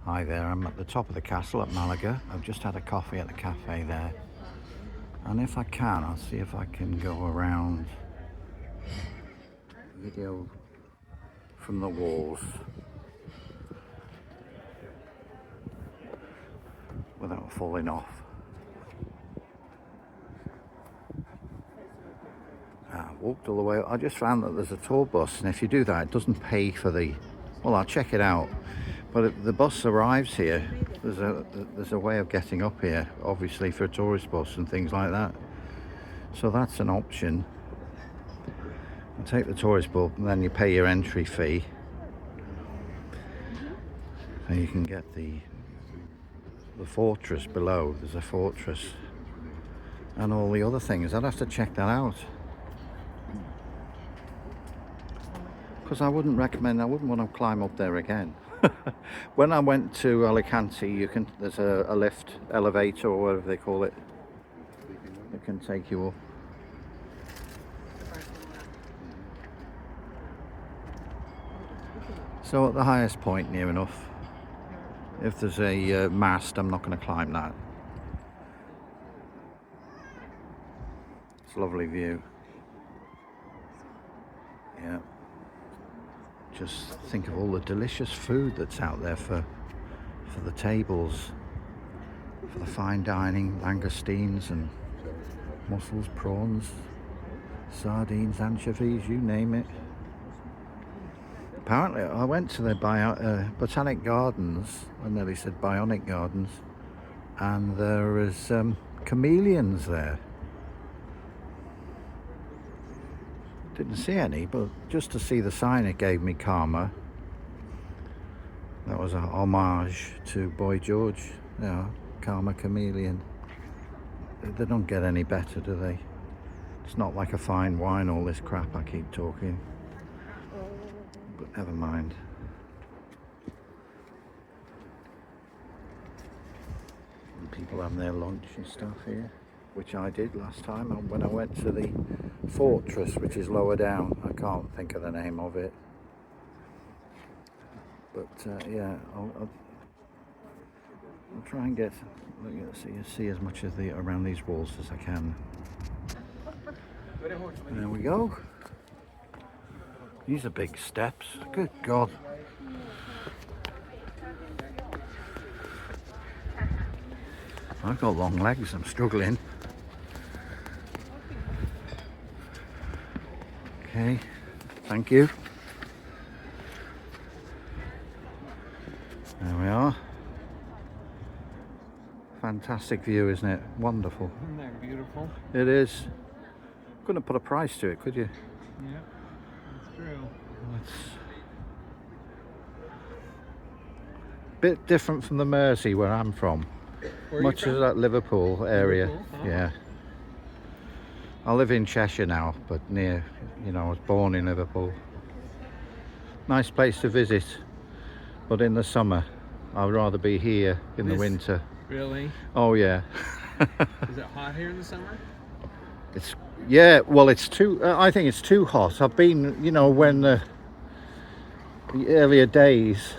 Hi there, I'm at the top of the castle at Malaga. I've just had a coffee at the cafe there. And if I can, I'll see if I can go around video from the walls without falling off. I walked all the way. I just found that there's a tour bus, and if you do that, it doesn't pay for the... Well, I'll check it out. But if the bus arrives here, there's a way of getting up here, obviously for a tourist bus and things like that. So that's an option. You take the tourist bus and then you pay your entry fee. And you can get the fortress below. There's a fortress and all the other things. I'd have to check that out. Because I wouldn't want to climb up there again. When I went to Alicante, there's a lift, elevator, or whatever they call it, that can take you up. So at the highest point, near enough, if there's a mast, I'm not going to climb that. It's a lovely view. Yeah. Just think of all the delicious food that's out there for the tables, for the fine dining, langoustines and mussels, prawns, sardines, anchovies, you name it. Apparently, I went to the Botanic Gardens, I nearly said Bionic Gardens, and there is chameleons there. Didn't see any, but just to see the sign it gave me karma. That was a homage to Boy George, you know, Karma Chameleon. They don't get any better, do they? It's not like a fine wine, all this crap I keep talking. But never mind. And people having their lunch and stuff here, which I did last time when I went to the fortress, which is lower down. I can't think of the name of it. But yeah, I'll try and see as much of around these walls as I can. There we go. These are big steps. Good God. I've got long legs, I'm struggling. Okay, thank you. There we are. Fantastic view, isn't it? Wonderful. Isn't that beautiful? It is. Couldn't put a price to it, could you? Yeah, that's true. It's a bit different from the Mersey where I'm from. Much as that Liverpool area. Liverpool? Oh. Yeah. I live in Cheshire now, but near, I was born in Liverpool. Nice place to visit, but in the summer, I'd rather be here in the winter. Really? Oh yeah. Is it hot here in the summer? Well, it's I think it's too hot. I've been, when the earlier days,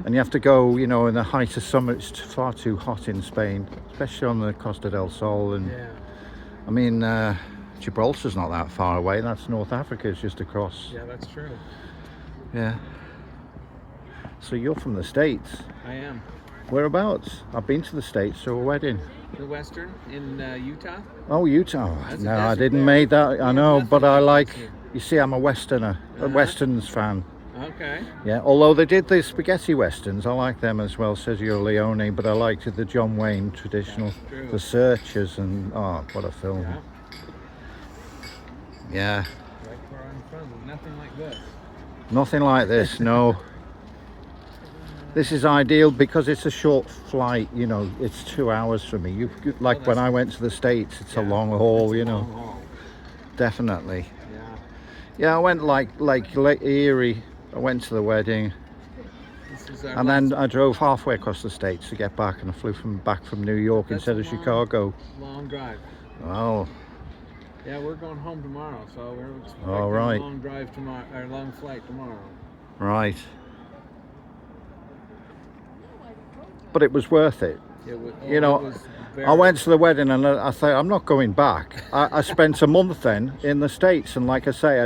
and you have to go, in the height of summer, it's far too hot in Spain, especially on the Costa del Sol. And yeah. I mean, Gibraltar's not that far away. That's North Africa, it's just across. Yeah, that's true. Yeah. So you're from the States? I am. Whereabouts? I've been to the States for a wedding. The Western in Utah? Oh, Utah. That's No, a I desert didn't there. make that. I know, but I like, desert. you see, I'm a Westerner, a Westerns fan. Okay. Yeah, although they did the spaghetti westerns, I like them as well, Sergio Leone, but I liked the John Wayne traditional, That's true. The Searchers, and oh, what a film. Yeah. Yeah. Right where I'm from, nothing like this. Nothing like this, no. This is ideal because it's a short flight, it's 2 hours for me. Like when I went to the States, it's a long haul, It's a long haul. Definitely. Yeah. Yeah, I went like Lake Erie. I went to the wedding, and then I drove halfway across the States to get back, and I flew back from New York instead of Chicago. Long drive. Oh. Yeah, we're going home tomorrow, so we're expecting All right. a long drive tomorrow, or long flight tomorrow. Right. but it was worth it. You know, I went to the wedding and I thought, I'm not going back. I spent a month then in the States, and like I say, I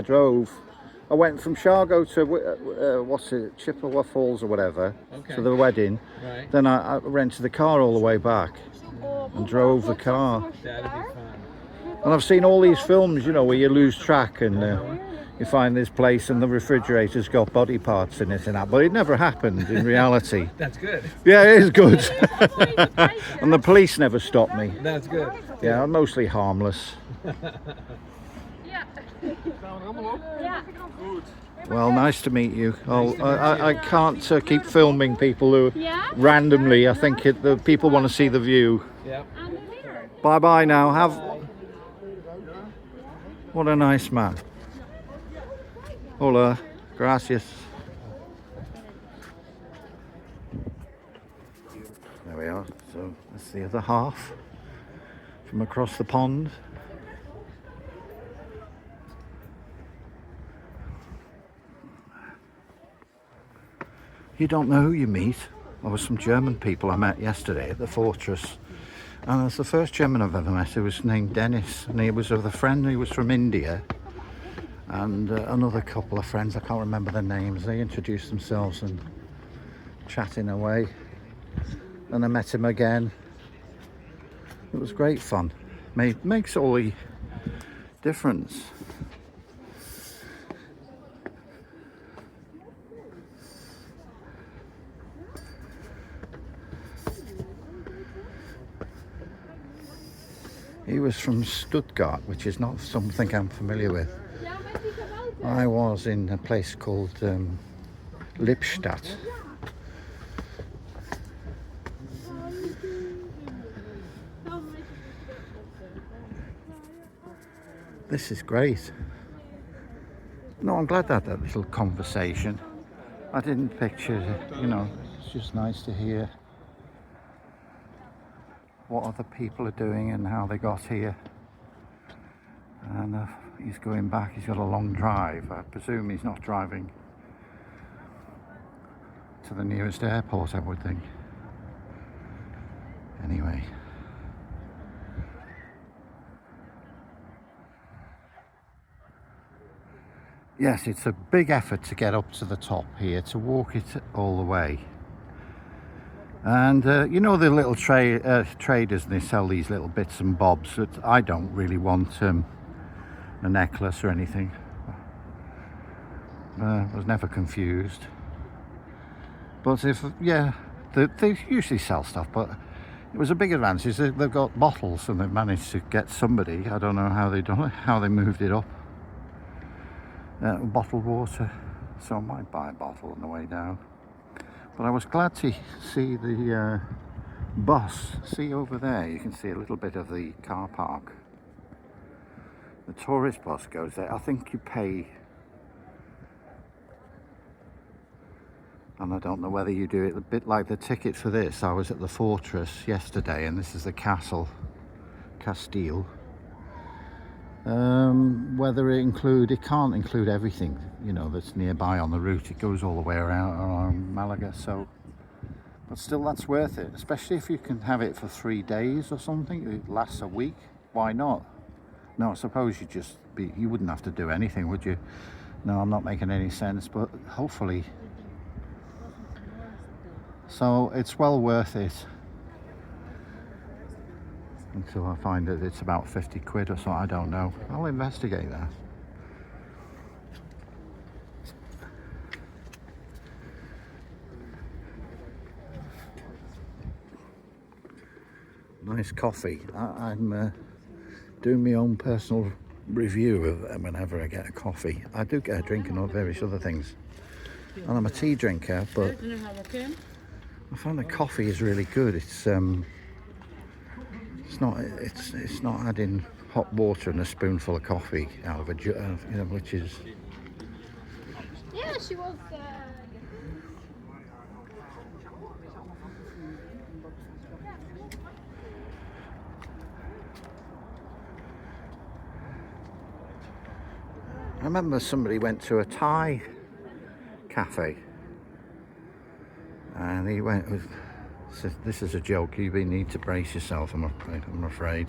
went from Shargo to Chippewa Falls or whatever, to the wedding. Right. Then I rented the car all the way back and drove the car. That'd be fun. And I've seen all these films, you know, where you lose track and you find this place and the refrigerator's got body parts in it and that, but it never happened in reality. That's good. Yeah, it is good. And the police never stopped me. That's good. Yeah, I'm mostly harmless. Well, nice to meet you. I can't keep filming people who randomly. I think the people want to see the view. Yep. Bye bye now. What a nice man. Hola, gracias. There we are. So that's the other half from across the pond. You don't know who you meet. There were some German people I met yesterday at the fortress, and it was the first German I've ever met. He was named Dennis, and he was with a friend who was from India, and another couple of friends, I can't remember their names. They introduced themselves and chatting away, and I met him again. It was great fun. Makes all the difference. He was from Stuttgart, which is not something I'm familiar with. I was in a place called Lippstadt. This is great. No, I'm glad I had that little conversation. I didn't picture it, you know, it's just nice to hear what other people are doing and how they got here. And he's going back, he's got a long drive. I presume he's not driving to the nearest airport, I would think. Anyway. Yes, it's a big effort to get up to the top here, to walk it all the way. And you know the little traders, and they sell these little bits and bobs that I don't really want a necklace or anything. I was never confused. But they usually sell stuff, but it was a big advantage. They've got bottles and they've managed to get somebody, I don't know how they done it, how they moved it up. Bottled water, so I might buy a bottle on the way down. But I was glad to see the bus. See over there, you can see a little bit of the car park. The tourist bus goes there. I think you pay, and I don't know whether you do it a bit like the ticket for this. I was at the fortress yesterday, and this is the Castile. Whether it can't include everything, you know, that's nearby on the route. It goes all the way around Malaga, so, but still that's worth it, especially if you can have it for 3 days or something. It lasts a week, why not? No, I suppose you wouldn't have to do anything, would you? No, I'm not making any sense, but hopefully. So it's well worth it. Until I find that it's about 50 quid or something, I don't know. I'll investigate that. Nice coffee. I'm doing my own personal review of whenever I get a coffee. I do get a drink and various other things. And I'm a tea drinker, but I find the coffee is really good. It's not adding hot water and a spoonful of coffee out of a jug, you know, which is. Yeah, she was. I remember somebody went to a Thai cafe, and he went with This is a joke. You need to brace yourself, I'm afraid.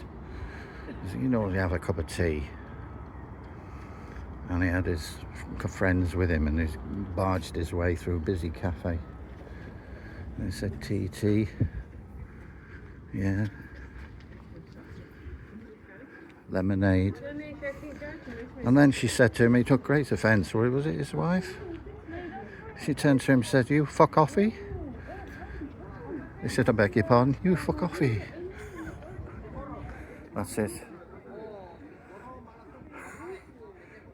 You normally have a cup of tea. And he had his friends with him and he's barged his way through a busy cafe. And he said, tea. Yeah. Lemonade. And then she said to him, he took great offence. Was it his wife? She turned to him and said, you fuck offy? He said, I beg your pardon, you fuck offy. That's it.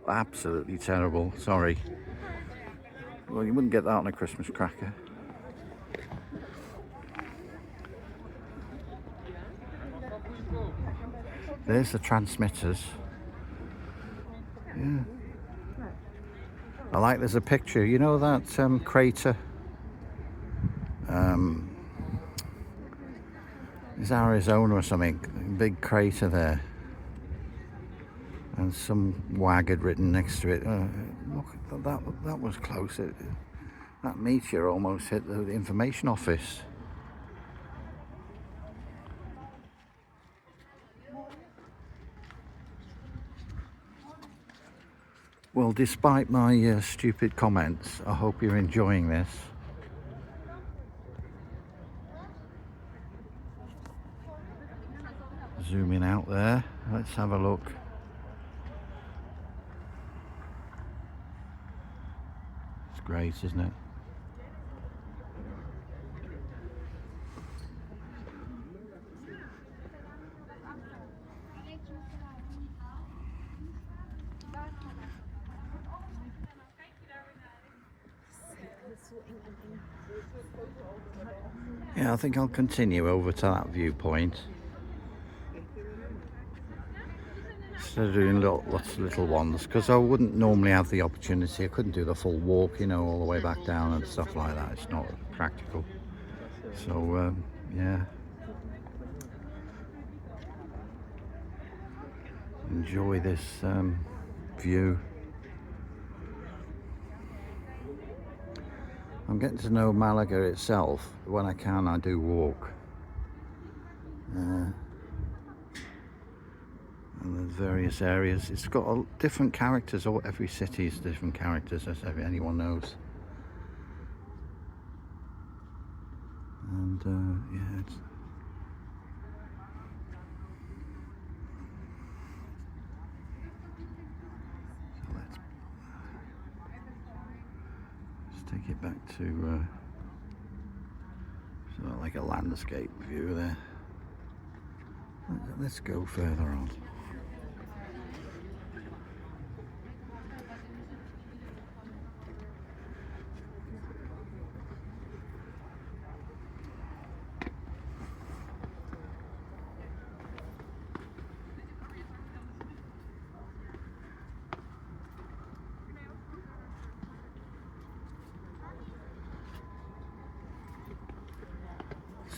Absolutely terrible, sorry. Well, you wouldn't get that on a Christmas cracker. There's the transmitters. Yeah. I like there's a picture, you know that crater? It's Arizona or something, big crater there. And some wag had written next to it. Look, that was close. That meteor almost hit the information office. Well, despite my stupid comments, I hope you're enjoying this. Zooming out there, let's have a look. It's great, isn't it? Yeah, I think I'll continue over to that viewpoint. Instead of doing lots of little ones, because I wouldn't normally have the opportunity. I couldn't do the full walk, you know, all the way back down and stuff like that. It's not practical. So, yeah. Enjoy this view. I'm getting to know Malaga itself. When I can, I do walk. And there's various areas. It's got different characters. Every city has different characters, as anyone knows. And yeah, it's so let's take it back to sort of like a landscape view there. Let's go further on.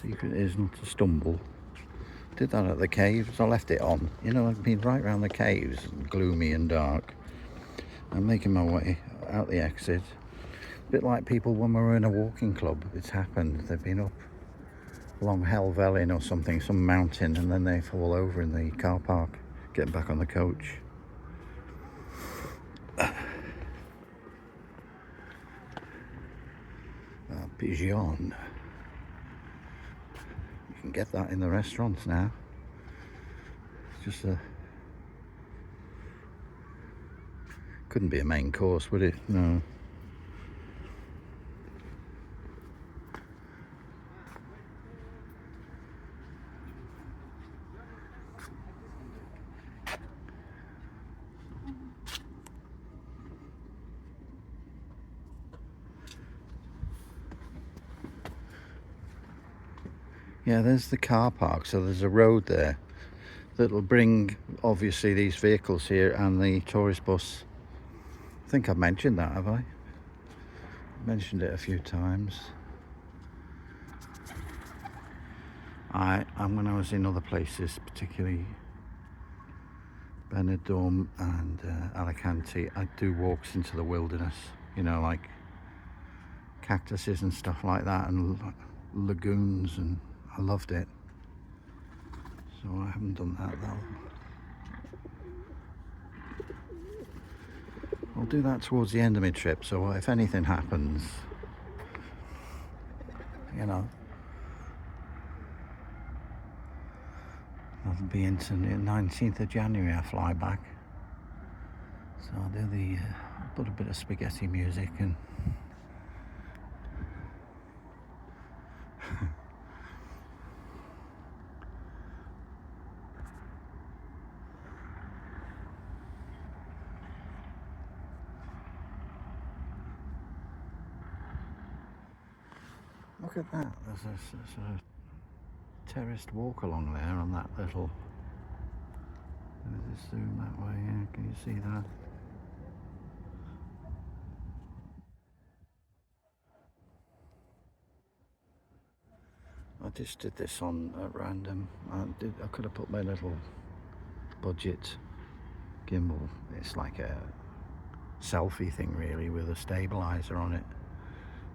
Secret is not to stumble. Did that at the caves. I left it on. You know, I've been right around the caves, gloomy and dark. I'm making my way out the exit. A bit like people when we were in a walking club. It's happened. They've been up along Helvellyn or something, some mountain, and then they fall over in the car park, getting back on the coach. Pigeon. You can get that in the restaurants now. It's just couldn't be a main course, would it? No. Yeah, there's the car park, so there's a road there that'll bring obviously these vehicles here and the tourist bus. I think I've mentioned that, have I? Mentioned it a few times. And when I was in other places, particularly Benidorm and Alicante, I do walks into the wilderness, you know, like cactuses and stuff like that, and lagoons, and I loved it. So I haven't done that though. I'll do that towards the end of my trip, so if anything happens, you know, that'll be into the 19th of January I fly back. So I'll do the, put a bit of spaghetti music and look at that, there's a sort of terraced walk along there on that little, let's zoom that way, yeah, can you see that? I just did this on at random. I could have put my little budget gimbal. It's like a selfie thing really with a stabilizer on it.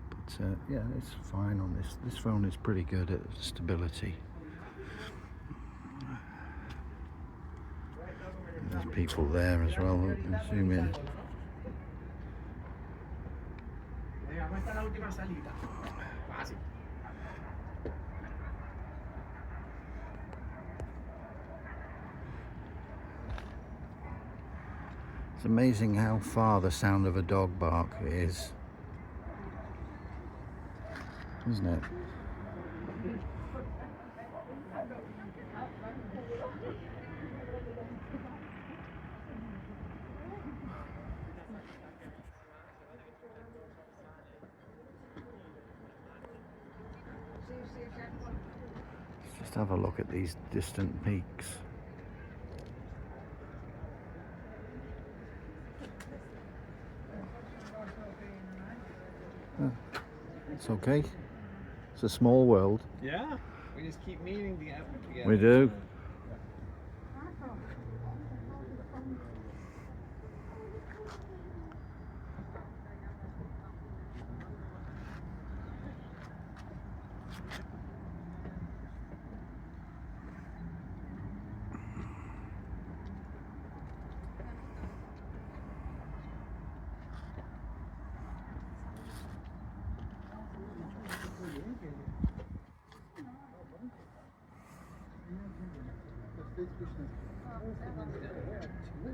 But yeah, it's fine on this. This phone is pretty good at stability. There's people there as well. Zoom in. It's amazing how far the sound of a dog bark is, isn't it? Let's just have a look at these distant peaks. It's okay. It's a small world. Yeah, we just keep meeting together. We do.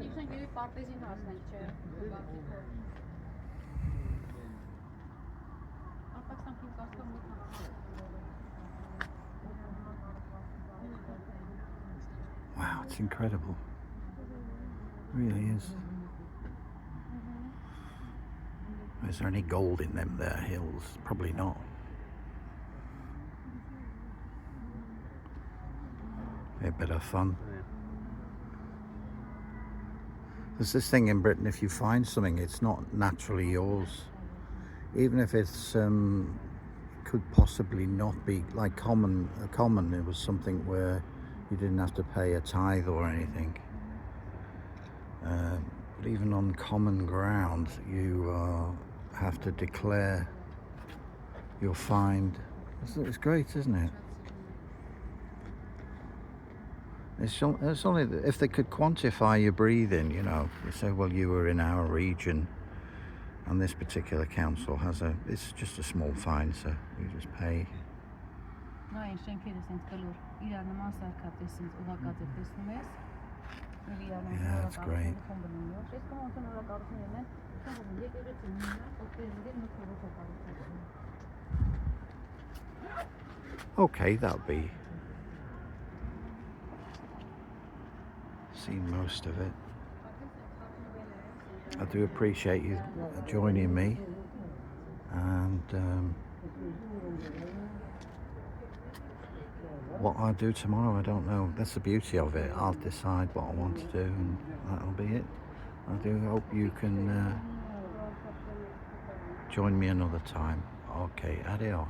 You can give it part in house, like Wow, it's incredible. It really is. Is there any gold in them there hills? Probably not. A bit of fun. There's this thing in Britain, if you find something, it's not naturally yours. Even if it's could possibly not be like common. It was something where you didn't have to pay a tithe or anything. But even on common ground, you have to declare your find. It's great, isn't it? It's only if they could quantify your breathing, you know. You say, well, you were in our region, and this particular council has it's just a small fine, so you just pay. Yeah, that's great. Okay, that'll be seen most of it. I do appreciate you joining me, and what I'll do tomorrow, I don't know. That's the beauty of it. I'll decide what I want to do, and that'll be it. I do hope you can join me another time. Okay, adios.